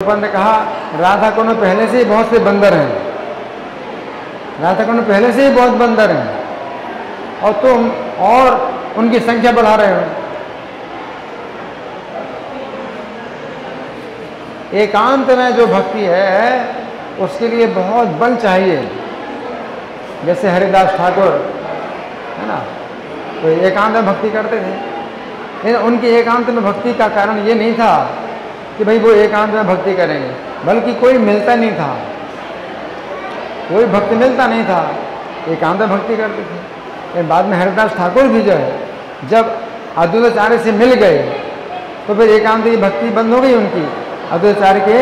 प्रभुपाद ने कहा राधा कुंड में पहले से ही बहुत से बंदर हैं, राधा कुंड में पहले से ही बहुत बंदर हैं और तुम और उनकी संख्या बढ़ा रहे हो। एकांत में जो भक्ति है उसके लिए बहुत बल चाहिए। जैसे हरिदास ठाकुर है ना, तो एकांत में भक्ति करते थे, लेकिन उनकी एकांत में भक्ति का कारण ये नहीं था कि भाई वो एकांत में भक्ति करेंगे, बल्कि कोई मिलता नहीं था, कोई भक्त मिलता नहीं था, एकांत में भक्ति करते थे। लेकिन बाद में हरिदास ठाकुर भी जो है जब अद्वैताचार्य से मिल गए तो फिर एकांत की भक्ति बंद हो गई उनकी, अद्वैताचार्य के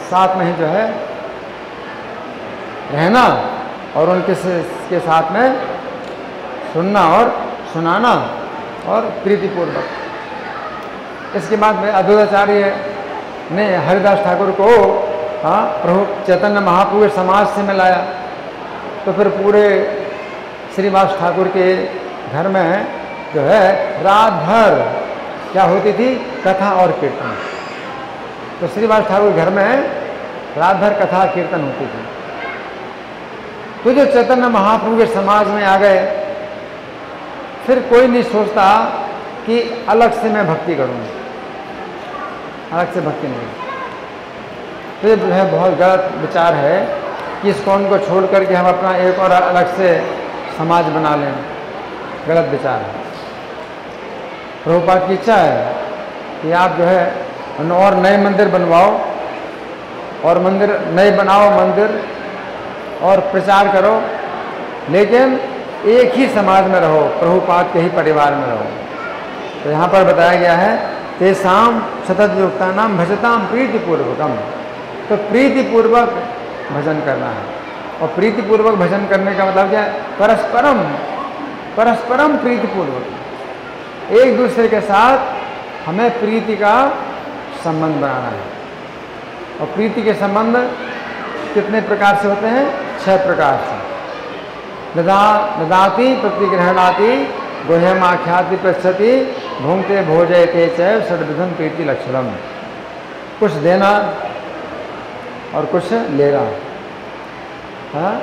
साथ में ही जो है रहना और उनके के साथ में सुनना और सुनाना और प्रीतिपूर्वक। इसके बाद में अद्वैताचार्य ने हरिदास ठाकुर को प्रभु चैतन्य महाप्रभु के समाज से मिलाया, तो फिर पूरे श्रीवास ठाकुर के घर में जो है रात भर क्या होती थी, कथा और कीर्तन। तो श्रीवास ठाकुर के घर में रात भर कथा कीर्तन होती थी। तो जो चैतन्य महाप्रभु के समाज में आ गए, फिर कोई नहीं सोचता कि अलग से मैं भक्ति करूँगा, अलग से भक्ति नहीं। तो ये जो है बहुत गलत विचार है कि इस कौन को छोड़ करके हम अपना एक और अलग से समाज बना लें, गलत विचार है। प्रभुपाद की इच्छा है कि आप जो है और नए मंदिर बनवाओ और मंदिर नए बनाओ मंदिर और प्रचार करो, लेकिन एक ही समाज में रहो, प्रभुपाद के ही परिवार में रहो। तो यहाँ पर बताया गया है तेसाम सतत युक्ता नाम भजताम प्रीतिपूर्वकम। तो प्रीतिपूर्वक भजन करना है, और प्रीतिपूर्वक भजन करने का मतलब क्या है, परस्परम परस्परम प्रीतिपूर्वक, एक दूसरे के साथ हमें प्रीति का संबंध बनाना है। और प्रीति के संबंध कितने प्रकार से होते हैं, 6 प्रकार से। ददाति प्रतिग्रहणाति गुह्यमाख्याति पृच्छति भूंगते भोजयते चैव षड्विधम प्रीति लक्षणम। कुछ देना और कुछ लेना।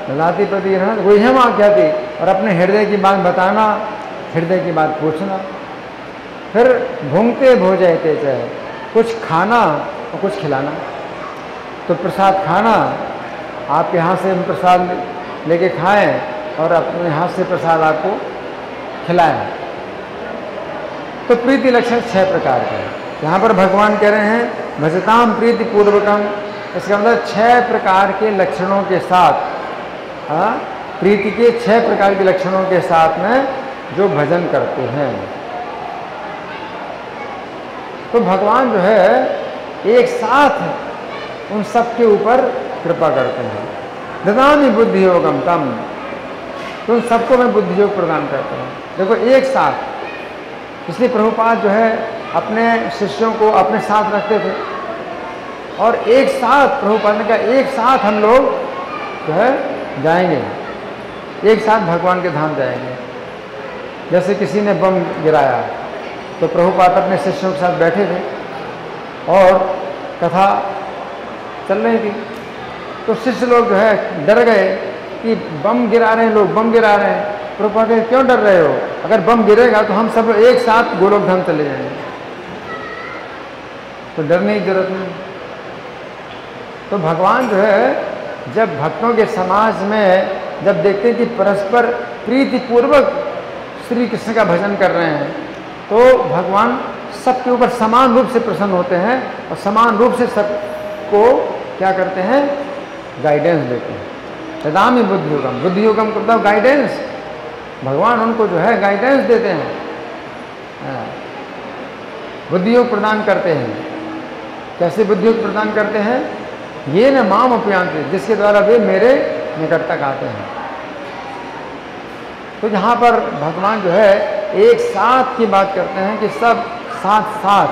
ददाति प्रतिग्रहण गुह्यमाख्याति, और अपने हृदय की बात बताना, हृदय की बात पूछना। फिर भूंगते भोजयते चैव, कुछ खाना और कुछ खिलाना। तो प्रसाद खाना, आपके हाथ से प्रसाद लेके खाएं और अपने हाथ से प्रसाद आपको खिलाएं। तो प्रीति लक्षण 6 प्रकार के हैं। यहाँ पर भगवान कह रहे हैं भजताम प्रीति पूर्वकम, इसका मतलब 6 प्रकार के लक्षणों के साथ, प्रीति के 6 प्रकार के लक्षणों के साथ में जो भजन करते हैं। तो भगवान जो है एक साथ उन सब के ऊपर कृपा करते हैं। ददामि बुद्धि योगम तम, तो उन सबको मैं बुद्धि योग प्रदान करता हूँ। देखो एक साथ, इसलिए प्रभुपाद जो है अपने शिष्यों को अपने साथ रखते थे, और एक साथ प्रभुपाद ने कहा एक साथ हम लोग जो है जाएंगे, एक साथ भगवान के धाम जाएंगे। जैसे किसी ने बम गिराया तो प्रभुपाद अपने शिष्यों के साथ बैठे थे और कथा चल रही थी, तो शिष्य लोग जो है डर गए कि बम गिरा रहे हैं लोग, बम गिरा रहे हैं। प्रभुपाद कहते क्यों डर रहे हो, अगर बम गिरेगा तो हम सब एक साथ गोलोक धाम चले जाएंगे, तो डरने की जरूरत नहीं। तो भगवान जो है जब भक्तों के समाज में जब देखते हैं कि परस्पर प्रीतिपूर्वक श्री कृष्ण का भजन कर रहे हैं, तो भगवान सबके ऊपर समान रूप से प्रसन्न होते हैं और समान रूप से सबको क्या करते हैं, गाइडेंस देते हैं। ददामि बुद्धि योगम, बुद्धि योगम का मतलब गाइडेंस, भगवान उनको जो है गाइडेंस देते हैं, बुद्धि योग प्रदान करते हैं। कैसे बुद्धि योग प्रदान करते हैं, ये न माम अपयांति, जिसके द्वारा वे मेरे निकट तक आते हैं। तो यहाँ पर भगवान जो है एक साथ की बात करते हैं कि सब साथ साथ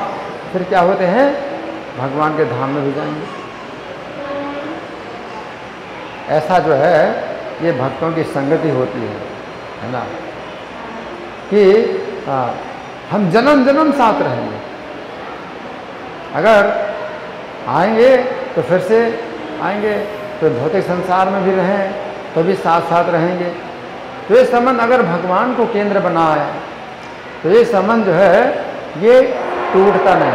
फिर क्या होते हैं, भगवान के धाम में भी जाएंगे। ऐसा जो है ये भक्तों की संगति होती है ना, कि हम जन्म जन्म साथ रहेंगे। अगर आएंगे तो फिर से आएंगे, तो भौतिक संसार में भी रहें तो भी साथ साथ रहेंगे। तो ये संबंध अगर भगवान को केंद्र बना है तो ये संबंध जो है ये टूटता नहीं।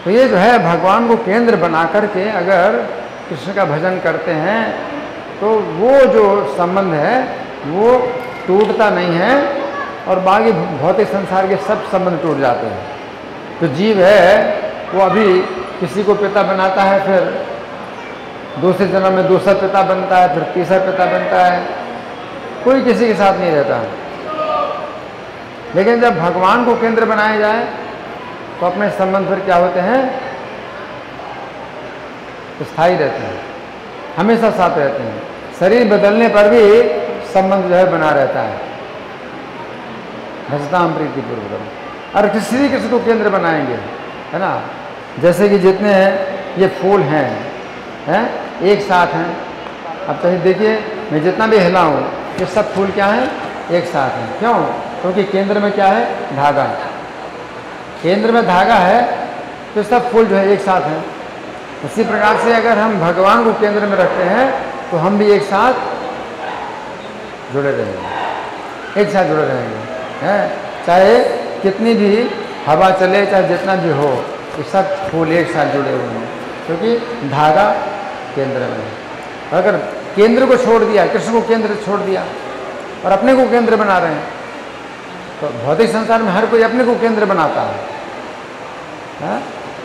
तो ये जो है भगवान को केंद्र बना करके अगर कृष्ण का भजन करते हैं तो वो जो संबंध है वो टूटता नहीं है और बाकी भौतिक संसार के सब संबंध टूट जाते हैं। तो जीव है वो अभी किसी को पिता बनाता है, फिर दूसरे जन्म में दूसरा पिता बनता है, फिर तीसरा पिता बनता है, कोई किसी के साथ नहीं रहता। लेकिन जब भगवान को केंद्र बनाया जाए तो अपने संबंध फिर क्या होते हैं, स्थायी रहते हैं, हमेशा साथ रहते हैं। शरीर बदलने पर भी संबंध जो है बना रहता है। भजताम प्रीति पूर्वकम। और किसी किसी को केंद्र बनाएंगे, है ना। जैसे कि जितने ये फूल हैं एक साथ हैं। अब तो देखिए मैं जितना भी हिलाऊं ये सब फूल क्या हैं, एक साथ हैं। क्यों? क्योंकि केंद्र में क्या है, धागा। केंद्र में धागा है तो सब फूल जो है एक साथ हैं। इसी प्रकार से अगर हम भगवान को केंद्र में रखते हैं तो हम भी एक साथ जुड़े रहेंगे, एक साथ जुड़े रहेंगे, हैं। चाहे कितनी भी हवा चले, चाहे जितना भी हो, ये सब फूल एक साथ जुड़े हुए हैं क्योंकि धागा केंद्र में है। अगर केंद्र को छोड़ दिया, कृष्ण को केंद्र छोड़ दिया और अपने को केंद्र बना रहे हैं तो भौतिक संसार में हर कोई अपने को केंद्र बनाता है,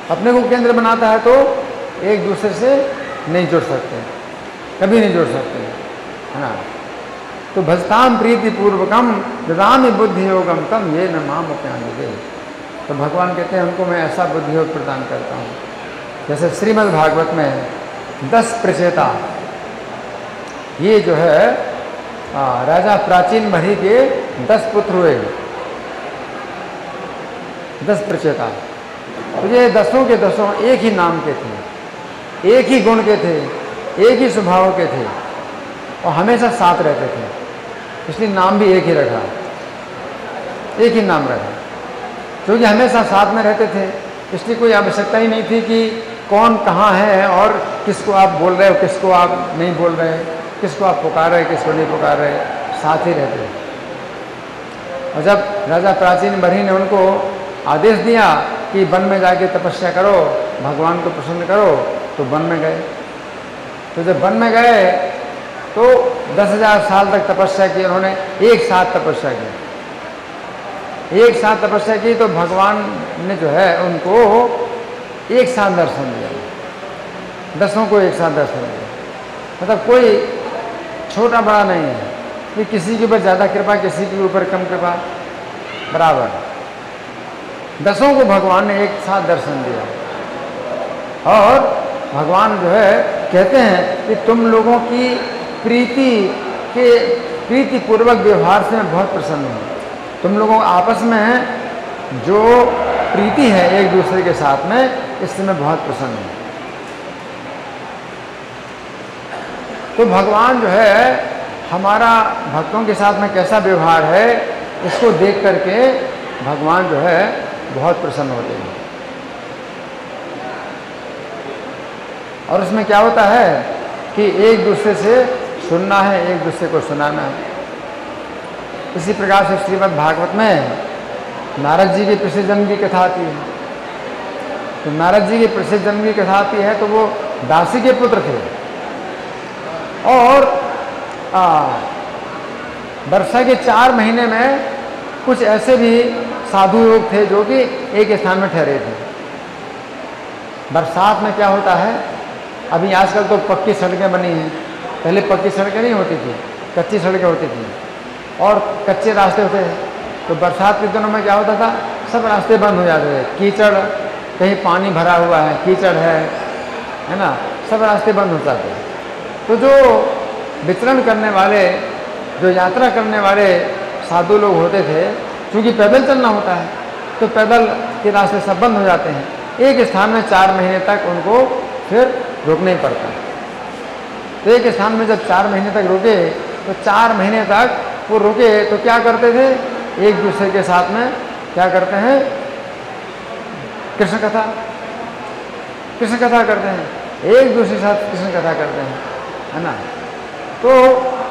अपने को केंद्र बनाता है तो एक दूसरे से नहीं जुड़ सकते, कभी नहीं जुड़ सकते, है ना। तो भजताम प्रीति पूर्वकम ददामि बुद्धि योगम तम ये न माम अपयान्ति। तो भगवान कहते हैं उनको मैं ऐसा बुद्धि योग प्रदान करता हूँ। जैसे श्रीमद् भागवत में 10 प्रचेता, ये जो है राजा प्राचीन मही के 10 पुत्र हुए, 10 प्रचेता। तो ये 10 के 10 एक ही नाम के थे, एक ही गुण के थे, एक ही स्वभाव के थे और हमेशा साथ रहते थे, इसलिए नाम भी एक ही रखा, एक ही नाम रखा। क्योंकि हमेशा साथ में रहते थे इसलिए कोई आवश्यकता ही नहीं थी कि कौन कहाँ है और किसको आप बोल रहे हो, किसको आप नहीं बोल रहे, किसको आप पुकार रहे, किसको नहीं पुकार रहे, साथ ही रहते। और जब राजा प्राचीन मही ने उनको आदेश दिया कि वन में जाके तपस्या करो, भगवान को प्रसन्न करो, तो वन में गए। तो जब वन में गए तो 10,000 साल तक तपस्या की उन्होंने, एक साथ तपस्या की, एक साथ तपस्या की। तो भगवान ने जो है उनको एक साथ दर्शन दिया, 10 को एक साथ दर्शन दिया। मतलब कोई छोटा बड़ा नहीं है कि किसी के ऊपर ज़्यादा कृपा, किसी के ऊपर कम कृपा, बराबर 10 को भगवान ने एक साथ दर्शन दिया। और भगवान जो है कहते हैं कि तुम लोगों की प्रीति पूर्वक व्यवहार से मैं बहुत प्रसन्न हूँ। तुम लोगों आपस में जो प्रीति है एक दूसरे के साथ में, इससे मैं बहुत प्रसन्न हूँ। तो भगवान जो है हमारा भक्तों के साथ में कैसा व्यवहार है, इसको देख करके भगवान जो है बहुत प्रसन्न होते हैं। और उसमें क्या होता है कि एक दूसरे से सुनना है, एक दूसरे को सुनाना है। इसी प्रकार से श्रीमद् भागवत में नारद जी की पिछले जन्म की कथा आती है। तो नारद जी की पिछले जन्म की कथा आती है तो वो दासी के पुत्र थे और वर्षा के 4 महीने में कुछ ऐसे भी साधु लोग थे जो कि एक स्थान में ठहरे थे। बरसात में क्या होता है, अभी आजकल तो पक्की सड़कें बनी हैं, पहले पक्की सड़कें नहीं होती थी, कच्ची सड़कें होती थी और कच्चे रास्ते होते थे। तो बरसात के दिनों में क्या होता था, सब रास्ते बंद हो जाते थे, कीचड़, कहीं पानी भरा हुआ है, कीचड़ है ना, सब रास्ते बंद हो जाते। तो जो विचरण करने वाले, जो यात्रा करने वाले साधु लोग होते थे, क्योंकि पैदल चलना होता है तो पैदल के रास्ते सब बंद हो जाते हैं। एक स्थान में 4 महीने तक उनको फिर रुकना ही पड़ता है। तो एक स्थान में जब 4 महीने तक रुके तो 4 महीने तक वो रुके तो क्या करते थे, एक दूसरे के साथ में क्या करते हैं, कृष्ण कथा करते हैं, एक दूसरे के साथ कृष्ण कथा करते हैं, है ना। तो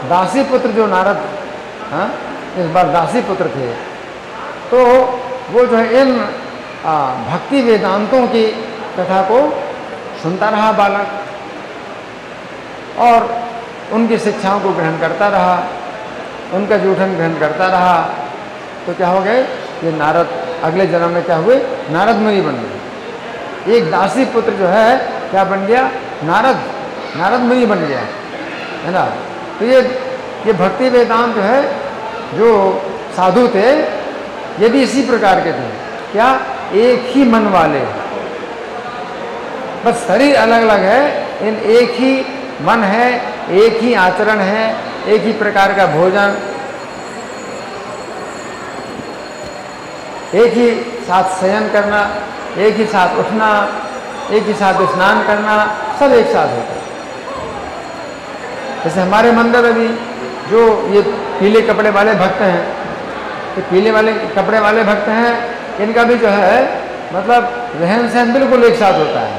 दासी पुत्र जो नारद, हाँ, इस बार दासी पुत्र थे, तो वो जो है इन भक्ति वेदांतों की कथा को सुनता रहा बालक, और उनकी शिक्षाओं को ग्रहण करता रहा, उनका जूठन ग्रहण करता रहा। तो क्या हो गए ये नारद, अगले जन्म में क्या हुए, नारद मुनि बन गए। एक दासी पुत्र जो है क्या बन गया, नारद मुनि बन गया, है ना। तो ये भक्ति वेदांत जो है, जो साधु थे ये भी इसी प्रकार के थे, क्या, एक ही मन वाले, बस शरीर अलग अलग है, इन एक ही मन है, एक ही आचरण है, एक ही प्रकार का भोजन, एक ही साथ शयन करना, एक ही साथ उठना, एक ही साथ स्नान करना, सब एक साथ होता है। जैसे हमारे मंदिर में भी जो ये पीले कपड़े वाले भक्त हैं, तो पीले वाले कपड़े वाले भक्त हैं, इनका भी जो है मतलब रहन सहन बिल्कुल एक साथ होता है।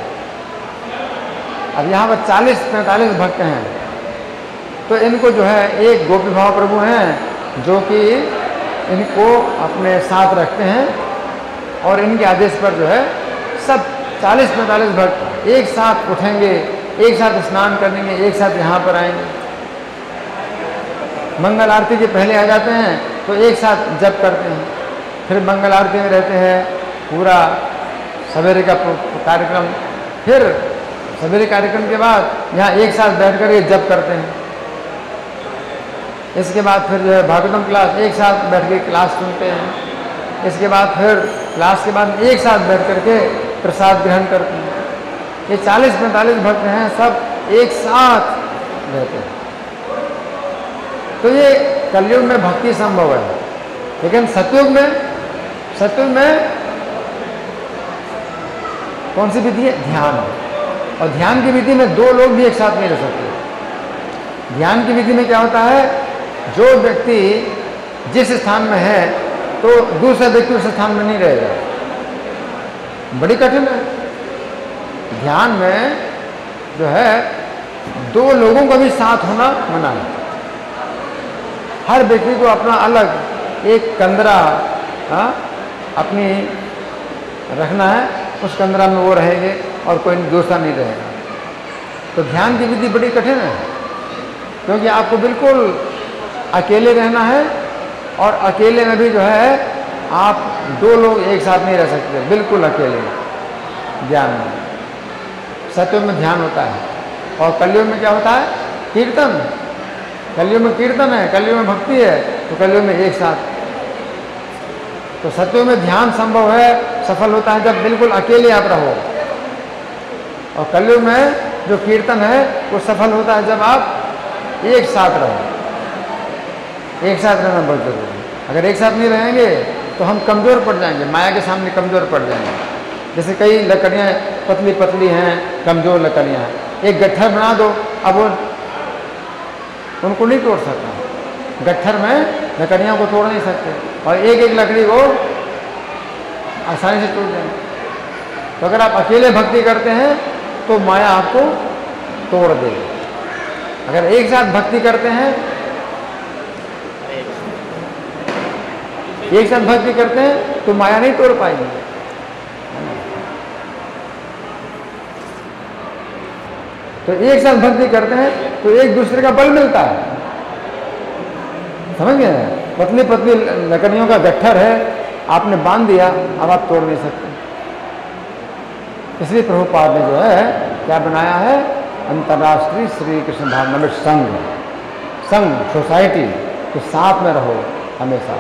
अब यहाँ पर 40-45 भक्त हैं, तो इनको जो है एक गोपी भाव प्रभु हैं जो कि इनको अपने साथ रखते हैं, और इनके आदेश पर जो है सब 40-45 भक्त एक साथ उठेंगे, एक साथ स्नान करेंगे, एक साथ यहाँ पर आएंगे, मंगल आरती के पहले आ जाते हैं, तो एक साथ जप करते हैं, फिर मंगल आरती में रहते हैं पूरा सवेरे का कार्यक्रम, फिर सवेरे कार्यक्रम के बाद यहाँ एक साथ बैठ कर ये जप करते हैं। इसके बाद फिर जो है भागवतम क्लास, एक साथ बैठ के क्लास सुनते हैं। इसके बाद फिर क्लास के बाद एक साथ बैठ करके प्रसाद ग्रहण करते हैं। ये 40-45 भक्त हैं, सब एक साथ रहते हैं। तो ये कलयुग में भक्ति संभव है, लेकिन सतयुग में कौन सी विधि है, ध्यान है। और ध्यान की विधि में दो लोग भी एक साथ नहीं रह सकते। ध्यान की विधि में क्या होता है, जो व्यक्ति जिस स्थान में है तो दूसरा व्यक्ति उस स्थान में नहीं रहेगा, बड़ी कठिन है। ध्यान में जो है दो लोगों का भी साथ होना मना है। हर व्यक्ति को अपना अलग एक कंदरा अपनी रखना है, उस कंदरा में वो रहेंगे और कोई दूसरा नहीं रहेगा। तो ध्यान की विधि बड़ी कठिन है, क्योंकि आपको बिल्कुल अकेले रहना है, और अकेले में भी जो है आप दो लोग एक साथ नहीं रह सकते, बिल्कुल अकेले ध्यान में। सतयुग में ध्यान होता है, और कलयुग में क्या होता है, कीर्तन। कलयुग में कीर्तन है, कलयुग में भक्ति है, तो कलयुग में एक साथ। तो सतयुग में ध्यान संभव है, सफल होता है जब बिल्कुल अकेले आप रहो, और कलयुग में जो कीर्तन है वो सफल होता है जब आप एक साथ रहो। एक साथ रहना बहुत जरूरी है। अगर एक साथ नहीं रहेंगे तो हम कमज़ोर पड़ जाएंगे, माया के सामने कमज़ोर पड़ जाएंगे। जैसे कई लकड़ियाँ पतली पतली हैं, कमज़ोर लकड़ियाँ हैं, एक गट्ठर बना दो, अब वो उनको नहीं तोड़ सकता। गट्ठर में लकड़ियों को तोड़ नहीं सकते, और एक एक लकड़ी को आसानी से टूट जाएंगे। तो अगर आप अकेले भक्ति करते हैं तो माया आपको तोड़ देगी। अगर एक साथ भक्ति करते हैं, एक साथ भक्ति करते हैं तो माया नहीं तोड़ पाएगी। तो एक साथ भक्ति करते हैं तो एक दूसरे का बल मिलता है, समझ गए। पतली पतली लकड़ियों का गट्ठर है, आपने बांध दिया, अब आप तोड़ नहीं सकते। इसलिए प्रभुपाद ने जो है क्या बनाया है, अंतर्राष्ट्रीय श्री कृष्ण भावनामृत संघ सोसाइटी के साथ में रहो हमेशा।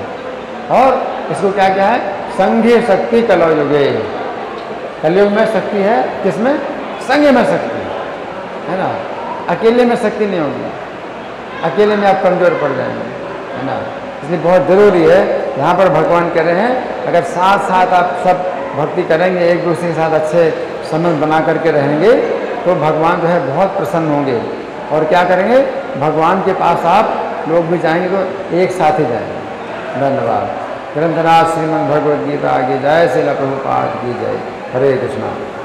और इसको क्या क्या है, संघे शक्ति कलयुगे। कलयुग में शक्ति है, किसमें, संघ में शक्ति है ना। अकेले में शक्ति नहीं होगी, अकेले में आप कमजोर पड़ जाएंगे, है ना। इसलिए बहुत ज़रूरी है, यहाँ पर भगवान कह रहे हैं अगर साथ साथ आप सब भक्ति करेंगे, एक दूसरे के साथ अच्छे संबंध बना करके रहेंगे, तो भगवान जो है बहुत प्रसन्न होंगे। और क्या करेंगे, भगवान के पास आप लोग भी जाएंगे तो एक साथ ही जाएंगे। धन्यवाद। ग्रंथराज श्रीमद् भगवद गीता की जय, श्रील प्रभुपाद की जय। हरे कृष्णा।